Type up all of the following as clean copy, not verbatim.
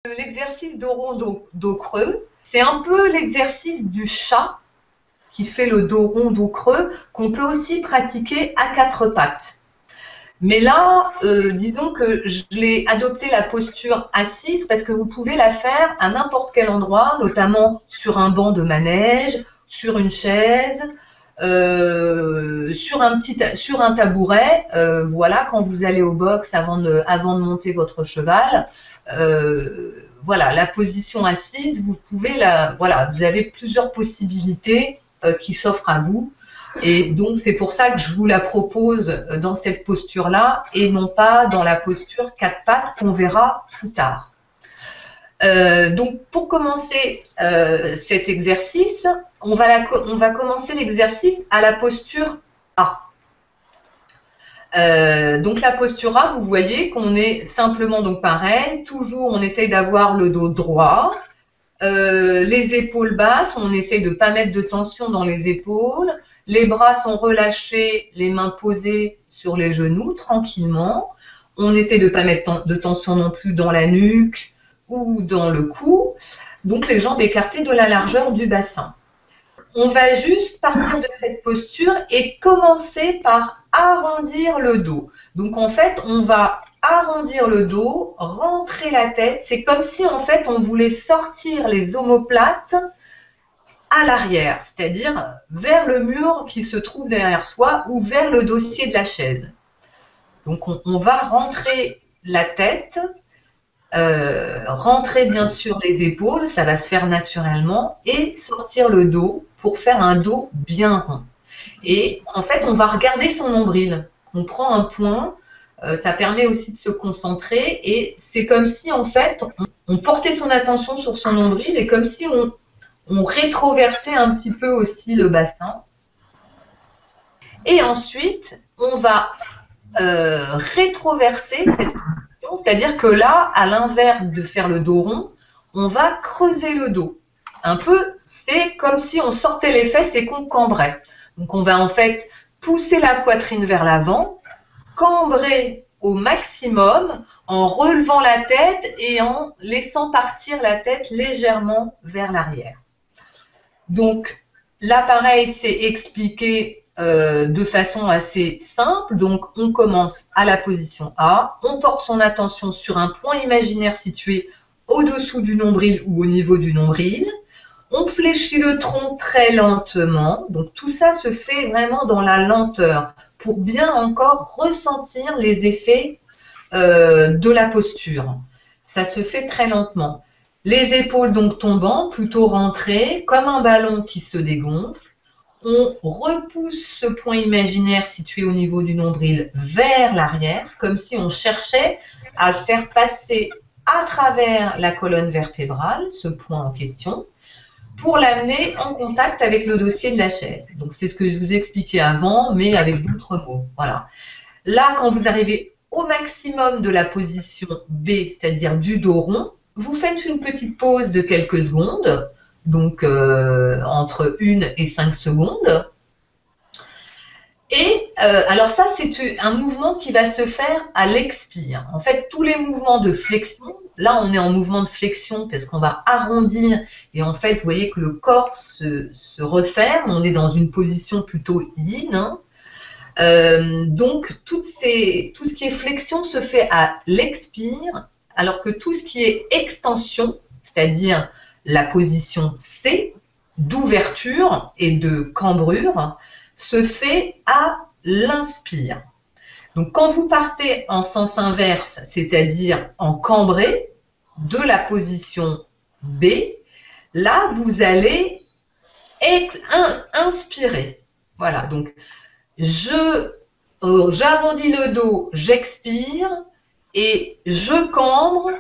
L'exercice dos rond, dos creux, c'est un peu l'exercice du chat qui fait le dos rond, dos creux, qu'on peut aussi pratiquer à quatre pattes. Mais là, disons que je l'ai adopté la posture assise parce que vous pouvez la faire à n'importe quel endroit, notamment sur un banc de manège, sur une chaise, sur un tabouret. Voilà, quand vous allez au box avant de monter votre cheval. Voilà, la position assise, vous pouvez voilà, vous avez plusieurs possibilités qui s'offrent à vous. Et donc, c'est pour ça que je vous la propose dans cette posture-là et non pas dans la posture quatre pattes qu'on verra plus tard. Donc, pour commencer cet exercice, on va commencer l'exercice à la posture A. Donc, la posture A, vous voyez qu'on est simplement donc pareil. Toujours, on essaye d'avoir le dos droit. Les épaules basses, on essaye de ne pas mettre de tension dans les épaules. Les bras sont relâchés, les mains posées sur les genoux, tranquillement. On essaie de ne pas mettre de tension non plus dans la nuque ou dans le cou. Donc, les jambes écartées de la largeur du bassin. On va juste partir de cette posture et commencer par arrondir le dos. Donc, en fait, on va arrondir le dos, rentrer la tête. C'est comme si, en fait, on voulait sortir les omoplates à l'arrière, c'est-à-dire vers le mur qui se trouve derrière soi ou vers le dossier de la chaise. Donc, on va rentrer la tête, rentrer bien sûr les épaules, ça va se faire naturellement, et sortir le dos pour faire un dos bien rond. Et en fait, on va regarder son nombril. On prend un point, ça permet aussi de se concentrer, et c'est comme si en fait, on portait son attention sur son nombril, et comme si on rétroversait un petit peu aussi le bassin. Et ensuite, on va rétroverser cette position, c'est-à-dire que là, à l'inverse de faire le dos rond, on va creuser le dos. Un peu, c'est comme si on sortait les fesses et qu'on cambrait. Donc, on va en fait pousser la poitrine vers l'avant, cambrer au maximum en relevant la tête et en laissant partir la tête légèrement vers l'arrière. Donc, là, pareil, c'est expliqué de façon assez simple. Donc, on commence à la position A, on porte son attention sur un point imaginaire situé au-dessous du nombril ou au niveau du nombril. On fléchit le tronc très lentement. Donc, tout ça se fait vraiment dans la lenteur pour bien encore ressentir les effets de la posture. Ça se fait très lentement. Les épaules donc tombant, plutôt rentrées, comme un ballon qui se dégonfle. On repousse ce point imaginaire situé au niveau du nombril vers l'arrière, comme si on cherchait à le faire passer à travers la colonne vertébrale, ce point en question, pour l'amener en contact avec le dossier de la chaise. Donc, c'est ce que je vous expliquais avant, mais avec d'autres mots. Voilà. Là, quand vous arrivez au maximum de la position B, c'est-à-dire du dos rond, vous faites une petite pause de quelques secondes, donc entre 1 et 5 secondes. Et alors ça, c'est un mouvement qui va se faire à l'expire. En fait, tous les mouvements de flexion, là on est en mouvement de flexion parce qu'on va arrondir et en fait, vous voyez que le corps se referme, on est dans une position plutôt yin. Hein. Donc, tout ce qui est flexion se fait à l'expire, alors que tout ce qui est extension, c'est-à-dire la position C, d'ouverture et de cambrure, se fait à l'inspire. Donc, quand vous partez en sens inverse, c'est-à-dire en cambré, de la position B, là, vous allez inspirer. Voilà, donc j'arrondis le dos, j'expire et je cambre,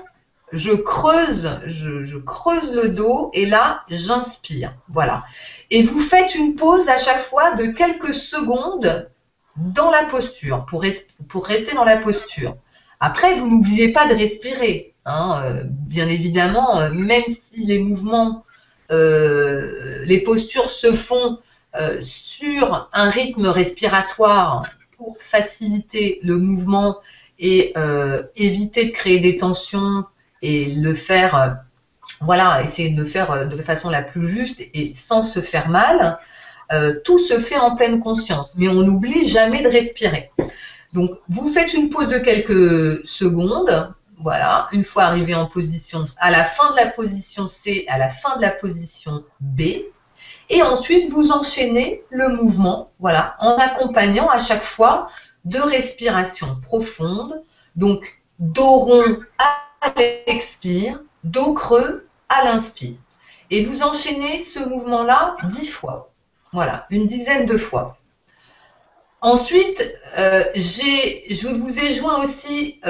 je creuse le dos et là, j'inspire. Voilà. Et vous faites une pause à chaque fois de quelques secondes dans la posture, pour rester dans la posture. Après, vous n'oubliez pas de respirer. Hein, bien évidemment, même si les mouvements, les postures se font sur un rythme respiratoire pour faciliter le mouvement et éviter de créer des tensions et le faire, voilà, essayer de le faire de la façon la plus juste et sans se faire mal. Tout se fait en pleine conscience, mais on n'oublie jamais de respirer. Donc, vous faites une pause de quelques secondes. Voilà, une fois arrivé en position, à la fin de la position C, à la fin de la position B. Et ensuite, vous enchaînez le mouvement, voilà, en accompagnant à chaque fois de respirations profondes. Donc, dos rond à l'expire, dos creux à l'inspire. Et vous enchaînez ce mouvement-là 10 fois. Voilà, une dizaine de fois. Ensuite, je vous ai joint aussi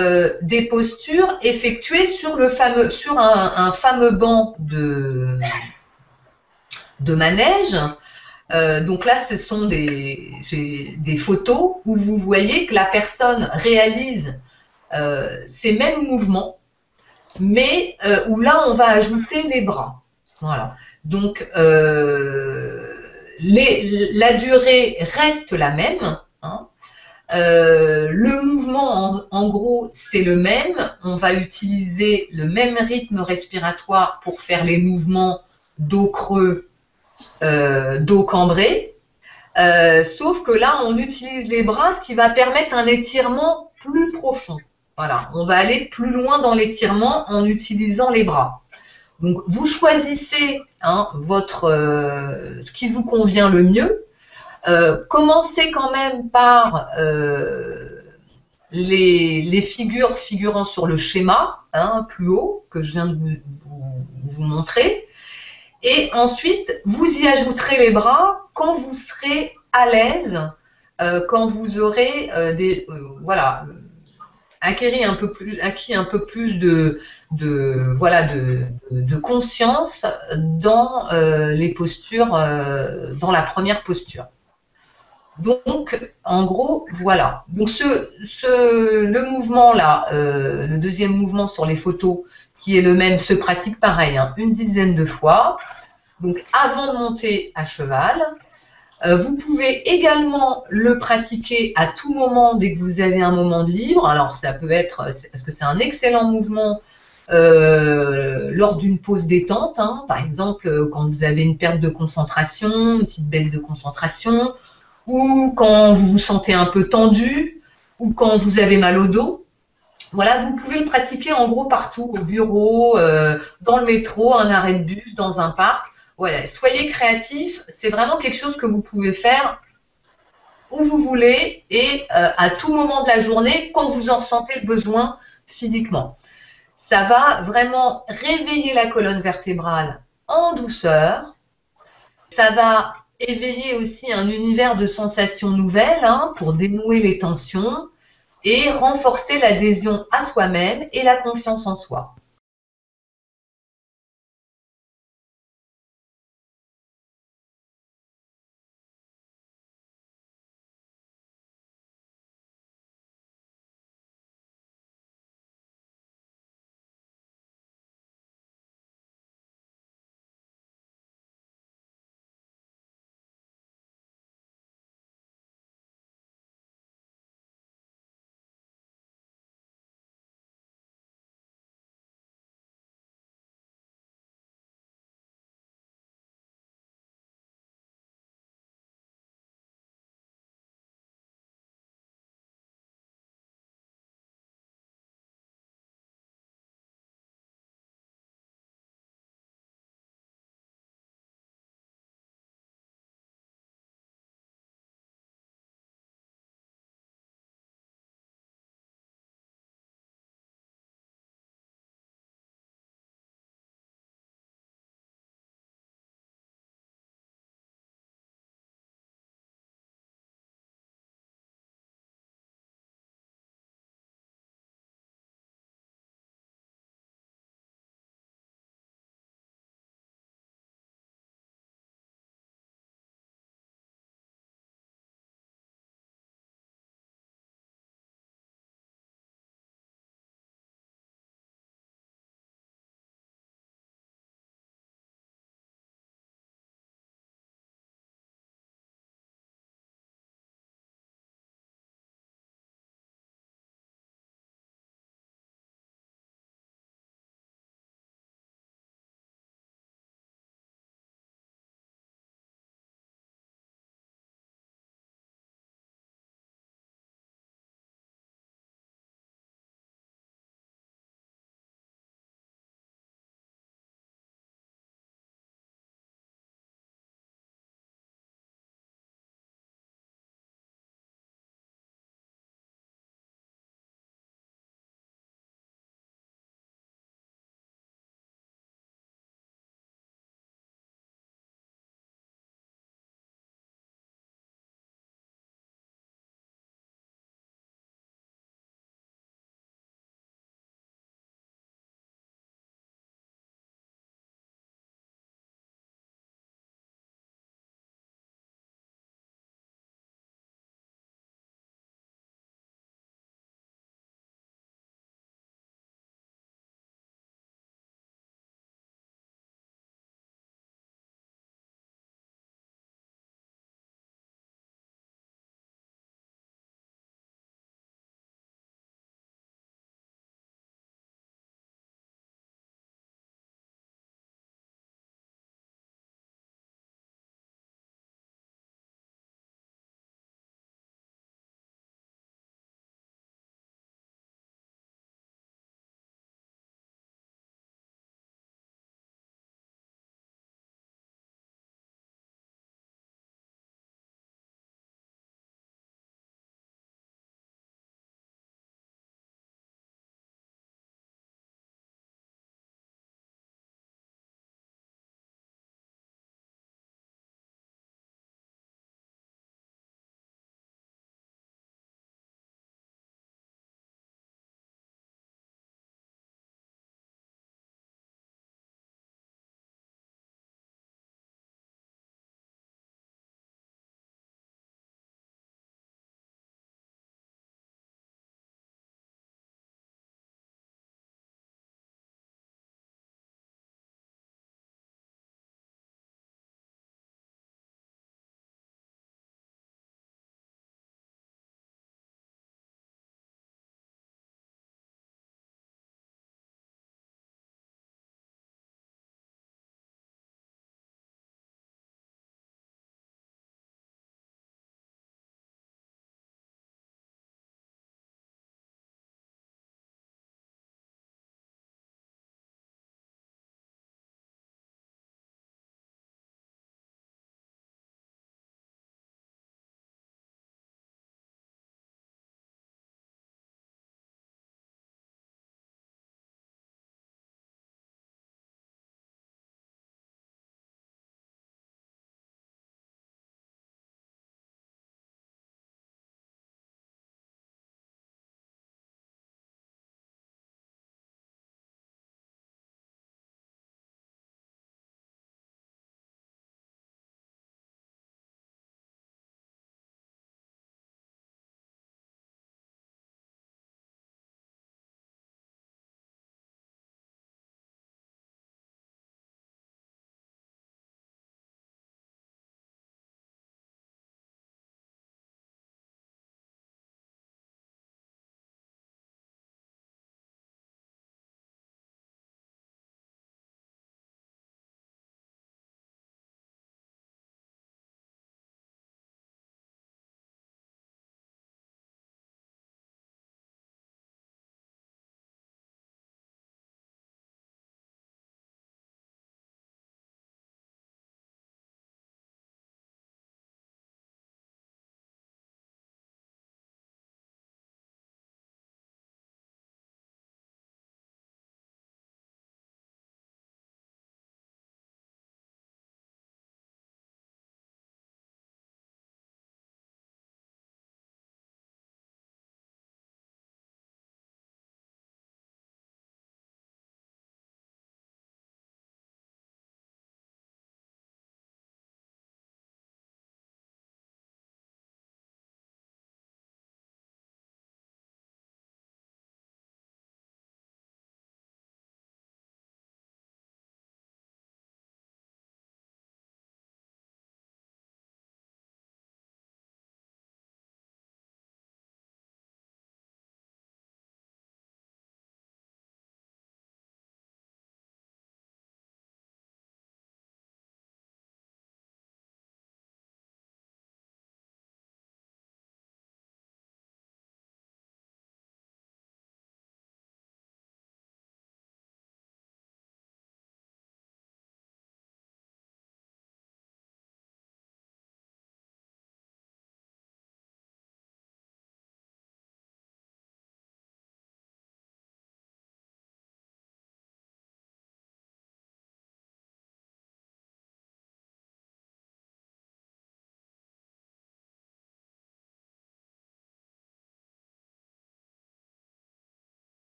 des postures effectuées sur un fameux banc de manège. Donc là, ce sont des photos où vous voyez que la personne réalise ces mêmes mouvements, mais où là, on va ajouter les bras. Voilà. Donc, la durée reste la même. Hein. Le mouvement, en gros, c'est le même. On va utiliser le même rythme respiratoire pour faire les mouvements dos creux, dos cambré. Sauf que là, on utilise les bras, ce qui va permettre un étirement plus profond. Voilà, on va aller plus loin dans l'étirement en utilisant les bras. Donc, vous choisissez ce qui vous convient le mieux. Commencez quand même par les figures figurant sur le schéma, plus haut, que je viens de vous montrer. Et ensuite, vous y ajouterez les bras quand vous serez à l'aise, quand vous aurez acquis un peu plus de conscience dans les postures, dans la première posture. Donc, en gros, voilà. Donc, le mouvement là, le deuxième mouvement sur les photos, qui est le même, se pratique pareil, une dizaine de fois. Donc, avant de monter à cheval, vous pouvez également le pratiquer à tout moment dès que vous avez un moment de libre. Alors, ça peut être, parce que c'est un excellent mouvement lors d'une pause détente, par exemple, quand vous avez une perte de concentration, une petite baisse de concentration, ou quand vous vous sentez un peu tendu, ou quand vous avez mal au dos. Voilà, vous pouvez le pratiquer en gros partout, au bureau, dans le métro, un arrêt de bus, dans un parc. Ouais, soyez créatifs, c'est vraiment quelque chose que vous pouvez faire où vous voulez et à tout moment de la journée, quand vous en sentez le besoin physiquement. Ça va vraiment réveiller la colonne vertébrale en douceur. Ça va éveiller aussi un univers de sensations nouvelles pour dénouer les tensions et renforcer l'adhésion à soi-même et la confiance en soi.